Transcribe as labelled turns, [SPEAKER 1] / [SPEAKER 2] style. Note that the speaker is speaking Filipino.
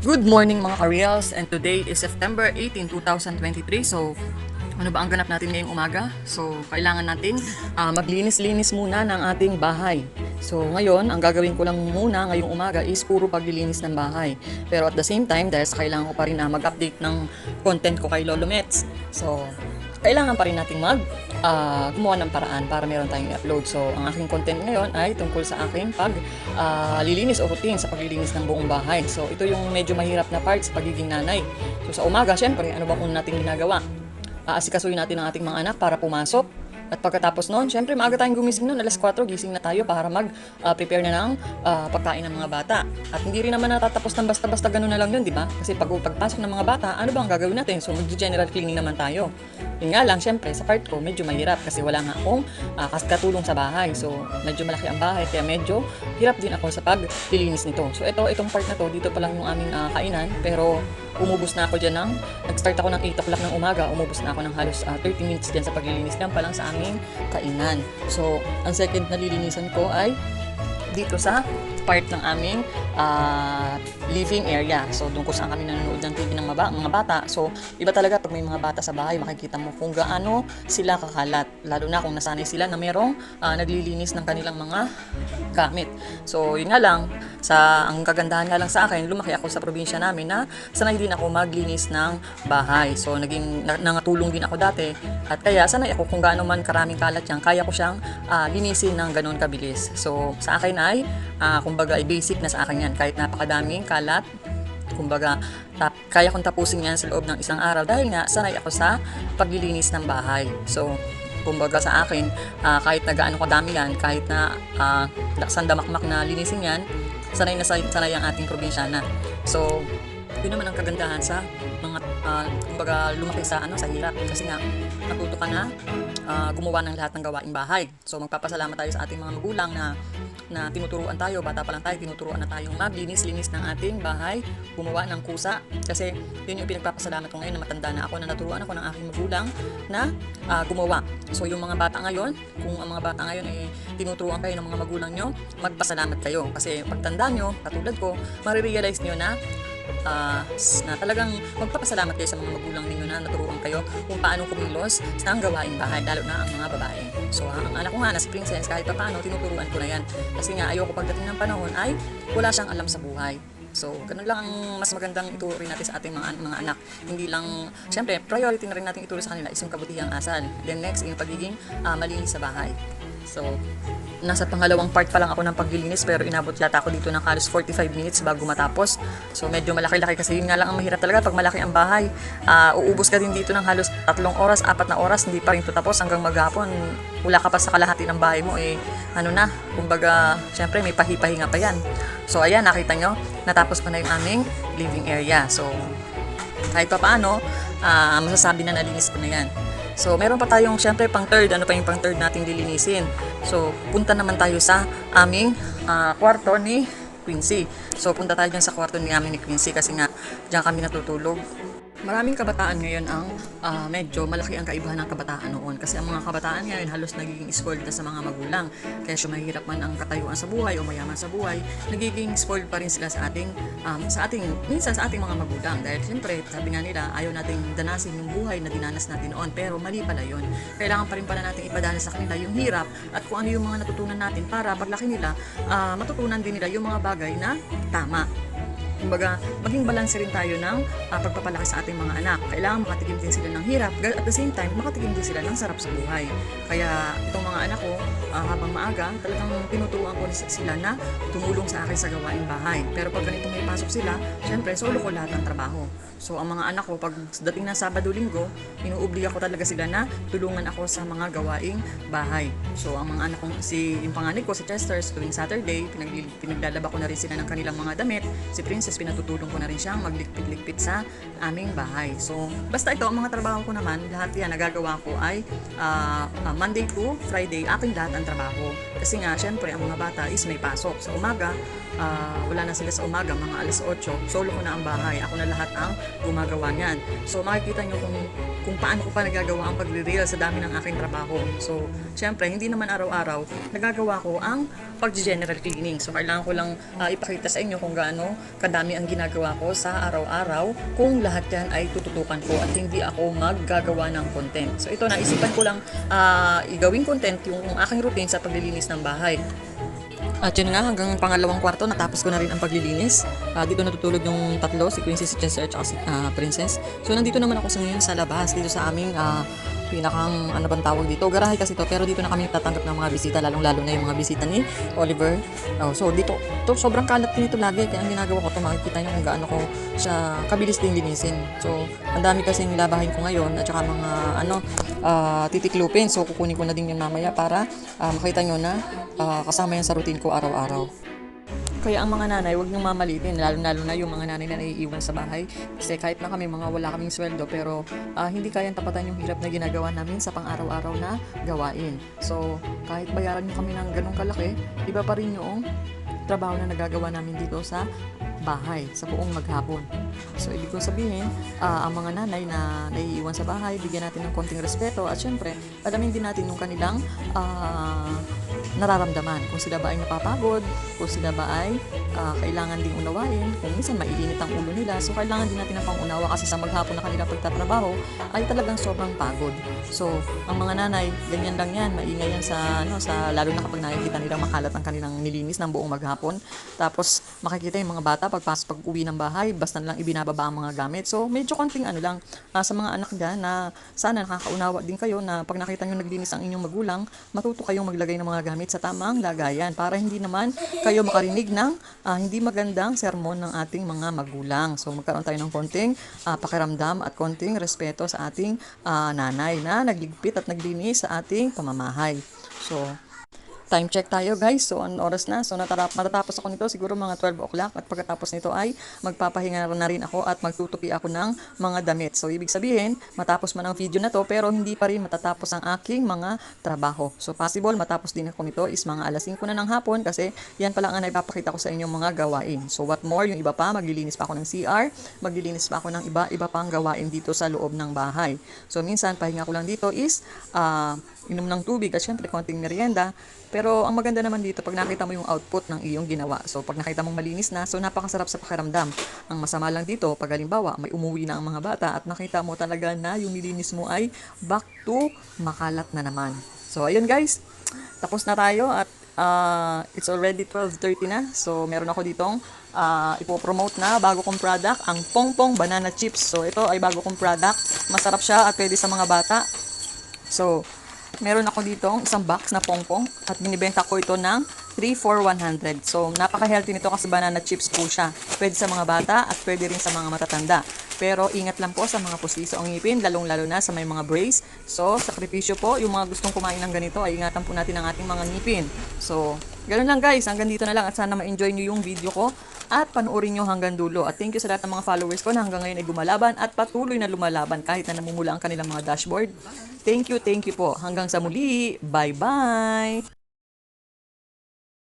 [SPEAKER 1] Good morning mga ka-reals, and today is September 18, 2023. So, ano ba ang ganap natin ngayong umaga? So, kailangan natin maglinis-linis muna ng ating bahay. So, ngayon, ang gagawin ko lang muna ngayong umaga is puro paglilinis ng bahay. Pero at the same time, dahil sa kailangan ko pa rin mag-update ng content ko kay Lolo Mets. So, kailangan pa rin nating gumawa ng paraan para meron tayong i-upload. So, ang aking content ngayon ay tungkol sa aking lilinis o routine sa paglilinis ng buong bahay. So, ito yung medyo mahirap na part sa pagiging nanay. So, sa umaga, syempre, ano ba kung nating ginagawa? Aasikasuhin natin ang ating mga anak para pumasok. At pagkatapos noon, syempre maaga tayong gumising noon, alas 4 gising na tayo para mag-prepare na ng pagkain ng mga bata. At hindi rin naman natatapos ng basta-basta ganun na lang yun, di ba? Kasi pagpasok ng mga bata, ano ba ang gagawin natin? So mag-general cleaning naman tayo. Yun nga lang, syempre sa part ko, medyo mahirap kasi wala nga akong katulong sa bahay. So medyo malaki ang bahay, kaya medyo hirap din ako sa paglilinis nito. So itong part na to, dito pa lang yung aming kainan, pero umubos na ako dyan nag-start ako ng 8 o'clock ng umaga, umubos na ako ng halos 30 minutes dyan sa paglilinis lang pa lang sa aming kainan. So, ang second na lilinisan ko ay dito sa part ng aming living area. So, doon ko saan kami nanonood ng TV ng mga bata. So, iba talaga pag may mga bata sa bahay, makikita mo kung gaano sila kakalat. Lalo na kung nasanay sila na merong naglilinis ng kanilang mga gamit. So, yun nga lang, ang kagandahan nga lang sa akin, lumaki ako sa probinsya namin na sanay din ako maglinis ng bahay. So, nangatulong din ako dati. At kaya, sanay ako kung gaano man karaming kalat yan, kaya ko siyang linisin ng ganon kabilis. So, sa akin ay kumbaga basic na sa akin yan, kahit napakadaming kalat, kumbaga kaya kong tapusin yan sa loob ng isang araw dahil nga sanay ako sa paglilinis ng bahay. So kumbaga sa akin, kahit na gaano kadami yan, kahit na sandamakmak na linisin yan, sanay na sanay ang ating probinsyana. So yun naman ang kagandahan sa mga kumbaga lumaki sa hirap, kasi nga natuto ka na gumawa ng lahat ng gawaing bahay. So magpapasalamat tayo sa ating mga magulang na tinuturuan tayo, bata pa lang tayo, tinuturuan na tayong maglinis-linis ng ating bahay, gumawa ng kusa. Kasi yun yung pinagpapasalamat ko ngayon na matanda na ako, na naturuan ako ng aking magulang na gumawa. So yung mga bata ngayon, kung ang mga bata ngayon tinuturuan kayo ng mga magulang nyo, magpasalamat kayo. Kasi pagtanda nyo, katulad ko, marirealize nyo na talagang magpapasalamat kayo sa mga magulang ninyo na naturuan kayo kung paano kumilos sa gawaing bahay, lalo na ang mga babae. So ang anak ko nga na si Princess, kahit pa paano tinuturuan ko na yan, kasi nga ayoko pagdating ng panahon ay wala siyang alam sa buhay. So, ganun lang ang mas magandang ituro rin natin sa ating mga anak. Hindi lang, syempre, priority na rin natin ituro sa kanila is yung kabutihang asal. Then next, yung pagiging malinis sa bahay. So, nasa pangalawang part pa lang ako ng paglilinis, pero inabot yata ako dito ng halos 45 minutes bago matapos. So medyo malaki-laki, kasi yun nga lang ang mahirap talaga pag malaki ang bahay. Uubos ka din dito ng halos 3 oras, 4 na oras, hindi pa rin ito tapos hanggang maghapon. Wala ka pa sa kalahati ng bahay mo, kumbaga, syempre may pahipahinga pa yan. So ayan, nakita nyo, natapos ko na yung aming living area. So kahit pa paano, masasabi na nalinis ko na yan. So, meron pa tayong, syempre, pang-third. Ano pa yung pang-third nating lilinisin? So, punta naman tayo sa aming kwarto ni Quincy. So, punta tayo dyan sa kwarto ni Quincy kasi nga, dyan kami natutulog. Maraming kabataan ngayon ang medyo malaki ang kaibahan ng kabataan noon, kasi ang mga kabataan ngayon halos nagiging spoiled na sa mga magulang. Kaya siya mahirap man ang katayuan sa buhay o mayaman sa buhay, nagiging spoiled pa rin sila minsan sa ating mga magulang. Dahil siyempre, sabi nga nila, ayaw nating danasin yung buhay na dinanas natin noon, pero mali pala yun. Kailangan pa rin pala natin ipadanas sa kanila yung hirap at kung ano yung mga natutunan natin para paglaki nila, matutunan din nila yung mga bagay na tama. Kumbaga, maging balanse rin tayo ng pagpapalaki sa ating mga anak. Kailangan makatikim din sila ng hirap, at the same time, makatikim din sila ng sarap sa buhay. Kaya itong mga anak ko, habang maaga, talagang tinuturuan ko sila na tumulong sa akin sa gawaing bahay. Pero pag ganito may pasok sila, syempre, solo ko lahat ng trabaho. So, ang mga anak ko, pag dating na Sabado-Linggo, inuobliga ko talaga sila na tulungan ako sa mga gawaing bahay. So, ang mga anak ko, yung panganay ko, si Chester, tuwing Saturday, pinaglalaba ko na rin sila ng kanilang mga damit. Si Princess, pinatutulong ko na rin siyang maglikpit-likpit sa aming bahay. So, basta ito, ang mga trabaho ko naman, lahat yan nagagawa ko ay Monday to Friday, aking lahat ang trabaho. Kasi nga, syempre, ang mga bata is may pasok. Sa umaga, wala na sila sa umaga, mga alas 8, solo ko na ang bahay. Ako na lahat ang gumagawa niyan. So, makikita nyo kung paano ko pa nagagawa ang pagre-reel sa dami ng aking trabaho. So, syempre, hindi naman araw-araw nagagawa ko ang pag-general cleaning. So, kailangan ko lang ipakita sa inyo kung gaano kadami kadami ang ginagawa ko sa araw-araw kung lahat yan ay tututukan ko at hindi ako maggagawa ng content. So ito, naisipan ko lang igawing content yung aking routine sa paglilinis ng bahay. At yun nga, hanggang pangalawang kwarto, natapos ko na rin ang paglilinis. Dito natutulog yung tatlo, si Quincy, si Chester, at si Princess. So nandito naman ako ngayon sa labas, dito sa aming pinakang ano bang tawag dito, garahe kasi to, pero dito na kami tatanggap ng mga bisita, lalong-lalo na yung mga bisita ni Oliver. So dito, to sobrang kalat din ito lagi, kaya ang ginagawa ko to, makikita nyo kung gaano ko siya kabilis din linisin. So ang dami kasing labahin ko ngayon at saka mga titiklupin, so kukunin ko na din yung mamaya para makita nyo na kasama yan sa routine ko araw-araw. Kaya ang mga nanay, huwag niyong mamalitin, lalo-lalo na yung mga nanay na naiiwan sa bahay. Kasi kahit na kami mga wala kaming sweldo, pero hindi kayang tapatan yung hirap na ginagawa namin sa pang-araw-araw na gawain. So, kahit bayaran niyo kami ng ganong kalaki, iba pa rin yung trabaho na nagagawa namin dito sa bahay, sa buong maghapon. So, ibig kong sabihin, ang mga nanay na naiiwan sa bahay, bigyan natin ng konting respeto at syempre, alamin din natin yung kanilang nararamdaman. Kung sila ba ay napapagod, kung sila ba ay kailangan ding unawain, kung minsan maiinit ang ulo nila, so kailangan din natin ng pangunawa kasi sa maghapon na kanila pagtatrabaho ay talagang sobrang pagod. So, ang mga nanay, ganyan lang yan, maingay yan sa lalo na kapag nakikita nilang makalat ang kanilang nilinis ng buong maghapon. Tapos, makikita yung mga bata pag uwi ng bahay, basta lang ibinababa ang mga gamit. So, medyo konting lang sa mga anak dyan na sana nakakaunawa din kayo na pag nakita nyo naglinis ang inyong magulang, matuto kayong maglagay ng mga gamit sa tamang lagayan para hindi naman kayo makarinig ng hindi magandang sermon ng ating mga magulang. So magkaroon tayo ng konting pakiramdam at konting respeto sa ating nanay na nagligpit at naglinis sa ating pamamahay. So time check tayo guys. So anong oras na? So matatapos ako nito siguro mga 12 o'clock at pagkatapos nito ay magpapahinga na rin ako at magtutupi ako ng mga damit. So ibig sabihin, matapos man ang video na to pero hindi pa rin matatapos ang aking mga trabaho. So possible matapos din ako nito is mga alas 5 na ng hapon kasi yan pa lang ang naipapakita ko sa inyong mga gawain. So what more, yung iba pa, maglilinis pa ako ng CR, maglilinis pa ako ng iba pang gawain dito sa loob ng bahay. So minsan pahinga ko lang dito is inom ng tubig at syempre konting merienda. Pero ang maganda naman dito, pag nakita mo yung output ng iyong ginawa. So pag nakita mong malinis na, so napakasarap sa pakiramdam. Ang masama lang dito, pag halimbawa may umuwi na ang mga bata at nakita mo talaga na yung nilinis mo ay back to makalat na naman. So ayun guys, tapos na tayo at it's already 12:30 na. So meron ako ditong ipopromote na bago kong product, ang Pongpong Banana Chips. So ito ay bago kong product. Masarap siya at pwede sa mga bata. So meron ako ditong isang box na pongpong at binibenta ko ito ng 3 for 100. So, napaka-healthy nito kasi banana chips po siya. Pwede sa mga bata at pwede rin sa mga matatanda. Pero ingat lang po sa mga pustiso ang ngipin, lalong-lalo na sa may mga brace. So, sakripisyo po, yung mga gustong kumain ng ganito ay ingatan po natin ang ating mga ngipin. So, ganun lang guys, hanggang dito na lang at sana ma-enjoy nyo yung video ko at panoorin nyo hanggang dulo. At thank you sa lahat ng mga followers ko na hanggang ngayon ay gumalaban at patuloy na lumalaban kahit na namumula ang kanilang mga dashboard. Thank you po. Hanggang sa muli. Bye-bye!